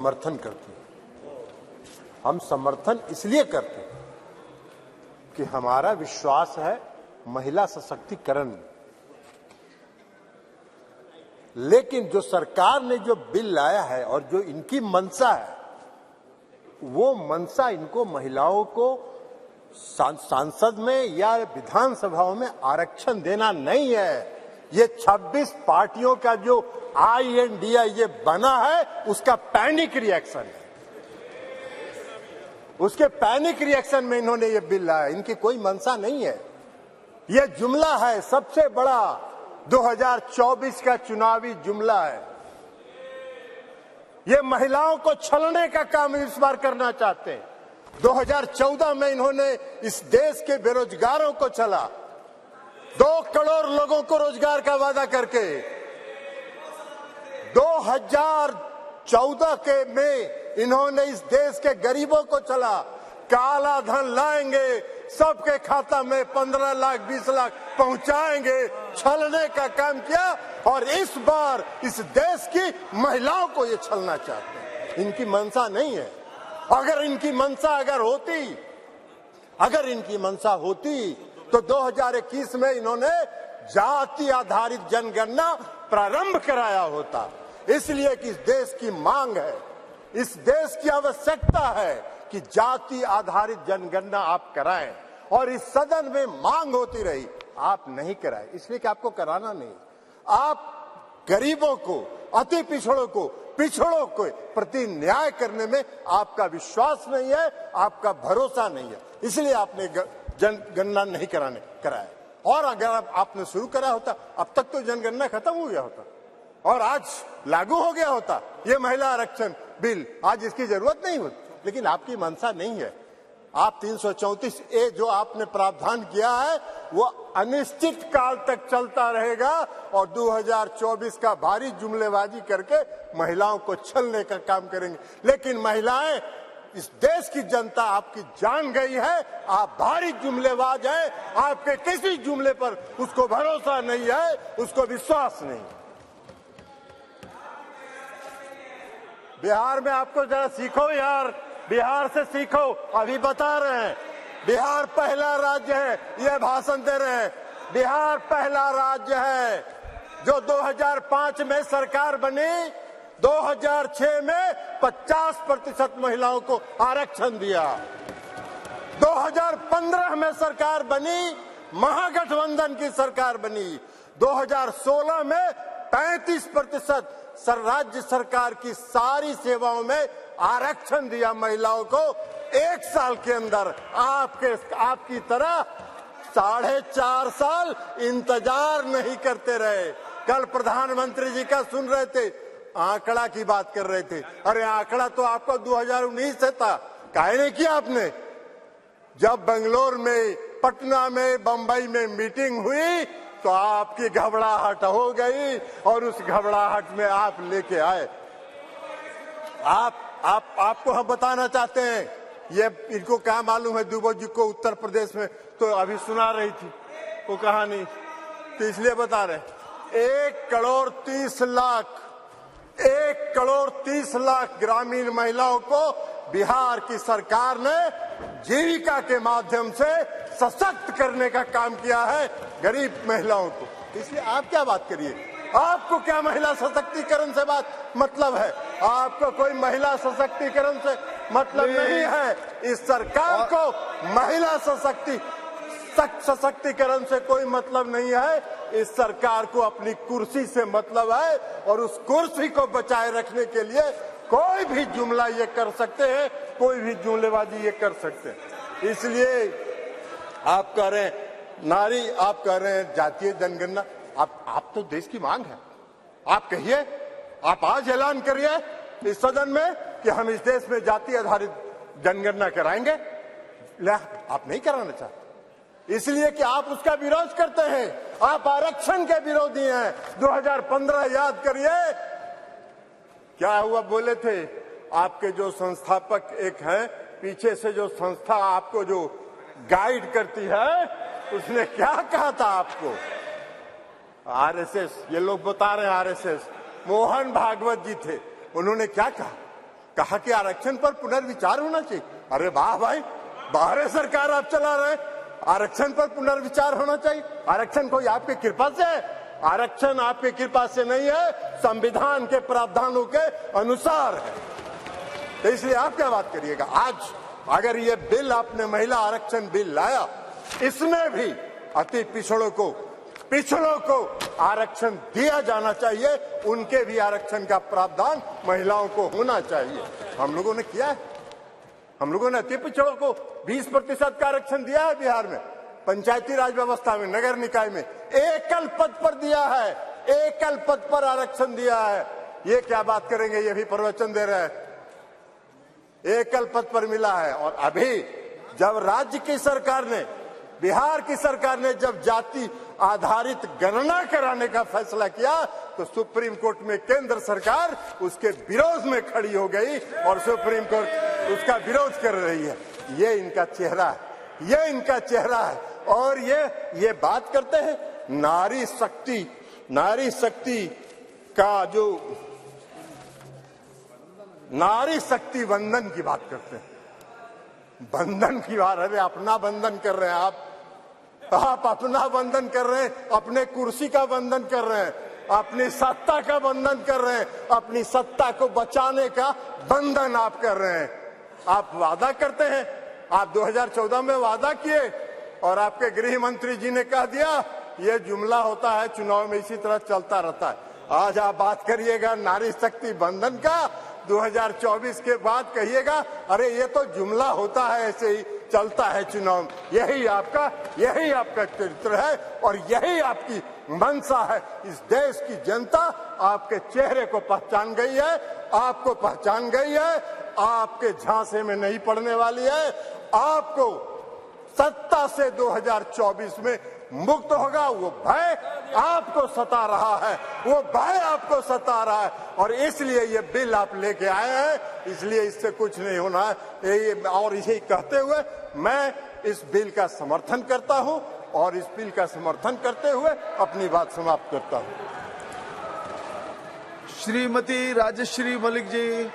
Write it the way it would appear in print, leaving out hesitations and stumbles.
समर्थन करते हैं। हम समर्थन इसलिए करते हैं कि हमारा विश्वास है महिला सशक्तिकरण में। लेकिन जो सरकार ने जो बिल लाया है और जो इनकी मंशा है, वो मंशा इनको महिलाओं को सांसद में या विधानसभाओं में आरक्षण देना नहीं है। ये 26 पार्टियों का जो INDA ये बना है, उसका पैनिक रिएक्शन है। उसके पैनिक रिएक्शन में इन्होंने ये बिल लाया। इनकी कोई मंशा नहीं है। ये जुमला है, सबसे बड़ा 2024 का चुनावी जुमला है। ये महिलाओं को छलने का काम इस बार करना चाहते हैं। 2014 में इन्होंने इस देश के बेरोजगारों को छला, 2 करोड़ लोगों को रोजगार का वादा करके। 2014 के में इन्होंने इस देश के गरीबों को छला, काला धन लाएंगे, सबके खाता में 15 लाख 20 लाख पहुंचाएंगे, छलने का काम किया। और इस बार इस देश की महिलाओं को ये छलना चाहते हैं। इनकी मंशा नहीं है। अगर इनकी मंशा अगर इनकी मंशा होती तो 2021 में इन्होंने जाति आधारित जनगणना प्रारंभ कराया होता। इसलिए कि इस देश की मांग है, इस देश की आवश्यकता है कि जाति आधारित जनगणना आप कराएं। और इस सदन में मांग होती रही, आप नहीं कराए, इसलिए कि आपको कराना नहीं। आप गरीबों को, अति पिछड़ों को प्रति न्याय करने में आपका विश्वास नहीं है, आपका भरोसा नहीं है, इसलिए आपने जनगणना नहीं कराया। और अगर आपने शुरू करा होता, अब तक तो जनगणना खत्म हो गया होता और आज लागू हो गया होता ये महिला आरक्षण बिल। आज इसकी जरूरत नहीं होती, लेकिन आपकी मंशा नहीं है। आप 334A जो आपने प्रावधान किया है, वो अनिश्चित काल तक चलता रहेगा और 2024 का भारी जुमलेबाजी करके महिलाओं को छलने का काम करेंगे। लेकिन महिलाएं, इस देश की जनता आपकी जान गई है, आप भारी जुमलेबाज हैं। आपके किसी जुमले पर उसको भरोसा नहीं है, उसको विश्वास नहीं। बिहार में आपको जरा सीखो यार, बिहार से सीखो। अभी बता रहे हैं बिहार पहला राज्य है, ये भाषण दे रहे हैं। बिहार पहला राज्य है जो 2005 में सरकार बनी, 2006 में 50% महिलाओं को आरक्षण दिया। 2015 में सरकार बनी, महागठबंधन की सरकार बनी। 2016 में 35% राज्य सरकार की सारी सेवाओं में आरक्षण दिया महिलाओं को। 1 साल के अंदर आपकी तरह 4.5 साल इंतजार नहीं करते रहे। कल प्रधानमंत्री जी का सुन रहे थे, आंकड़ा की बात कर रहे थे। अरे आंकड़ा तो आपका 2019 से था, काहे नहीं किया आपने? जब बेंगलोर में, पटना में, बंबई में मीटिंग हुई तो आपकी घबराहट हो गई और उस घबराहट में आप लेके आए। आपको हम बताना चाहते हैं, ये इनको क्या मालूम है दुबे जी को उत्तर प्रदेश में तो अभी सुना रही थी वो कहानी, तो इसलिए बता रहे। 1 करोड़ 30 लाख ग्रामीण महिलाओं को बिहार की सरकार ने जीविका के माध्यम से सशक्त करने का काम किया है, गरीब महिलाओं को। इसलिए आप क्या बात करिए, आपको क्या महिला सशक्तिकरण से मतलब है? आपको कोई महिला सशक्तिकरण से मतलब नहीं है। इस सरकार को महिला सशक्तिकरण से कोई मतलब नहीं है। इस सरकार को अपनी कुर्सी से मतलब है और उस कुर्सी को बचाए रखने के लिए कोई भी जुमला ये कर सकते हैं, कोई भी जुमलेबाजी ये कर सकते हैं। इसलिए आप कह रहे हैं नारी, आप कह रहे हैं जातीय जनगणना। आप तो देश की मांग है, आप कहिए, आप आज ऐलान करिए इस सदन में कि हम इस देश में जाति आधारित जनगणना कराएंगे। आप नहीं कराना चाहते, इसलिए कि आप उसका विरोध करते हैं। आप आरक्षण के विरोधी हैं। 2015 याद करिए क्या हुआ, बोले थे आपके जो संस्थापक एक हैं, पीछे से जो संस्था आपको जो गाइड करती है, उसने क्या कहा था आपको? RSS, ये लोग बता रहे हैं RSS, मोहन भागवत जी थे, उन्होंने क्या कहा? कहा कि आरक्षण पर पुनर्विचार होना चाहिए। अरे वाह भाई, बाहर सरकार आप चला रहे, आरक्षण पर पुनर्विचार होना चाहिए। आरक्षण कोई आपकी कृपा से है? आरक्षण आपकी कृपा से नहीं है, संविधान के प्रावधानों के अनुसार है। तो इसलिए आप क्या बात करिएगा? आज अगर ये बिल आपने महिला आरक्षण बिल लाया, इसमें भी अति पिछड़ों को आरक्षण दिया जाना चाहिए, उनके भी आरक्षण का प्रावधान महिलाओं को होना चाहिए। हम लोगों ने किया है, हम लोगों ने अति पिछड़ों को 20% का आरक्षण दिया है बिहार में, पंचायती राज व्यवस्था में, नगर निकाय में एकल पद पर दिया है, एकल पद पर आरक्षण दिया है। ये क्या बात करेंगे? ये भी प्रवचन दे रहे हैं, एकल पद पर मिला है। और अभी जब राज्य की सरकार ने, बिहार की सरकार ने जब जाति आधारित गणना कराने का फैसला किया, तो सुप्रीम कोर्ट में केंद्र सरकार उसके विरोध में खड़ी हो गई और सुप्रीम कोर्ट उसका विरोध कर रही है। ये इनका चेहरा है, ये इनका चेहरा है। और ये बात करते हैं नारी शक्ति का, जो नारी शक्ति वंदन की बात करते हैं, बंधन की बात। अरे अपना बंधन कर रहे हैं आप अपना बंधन कर रहे हैं, अपने कुर्सी का बंधन कर रहे हैं, अपनी सत्ता का बंधन कर रहे हैं, अपनी सत्ता को बचाने का बंधन आप कर रहे हैं। आप वादा करते हैं, आप 2014 में वादा किए और आपके गृह मंत्री जी ने कह दिया ये जुमला होता है, चुनाव में इसी तरह चलता रहता है। आज आप बात करिएगा नारी शक्ति बंधन का, 2024 के बाद कहिएगा अरे ये तो जुमला होता है, ऐसे ही चलता है चुनाव। यही आपका चरित्र है और यही आपकी मंशा है। इस देश की जनता आपके चेहरे को पहचान गई है, आपको पहचान गई है, आपके झांसे में नहीं पड़ने वाली है। आपको सत्ता से 2024 में मुक्त होगा। वो भय आपको सता रहा है, वो भय आपको सता रहा है और इसलिए ये बिल आप लेके आए हैं, इसलिए इससे कुछ नहीं होना है। और इसे कहते हुए मैं इस बिल का समर्थन करता हूं और इस बिल का समर्थन करते हुए अपनी बात समाप्त करता हूं। श्रीमती राजश्री मलिक जी।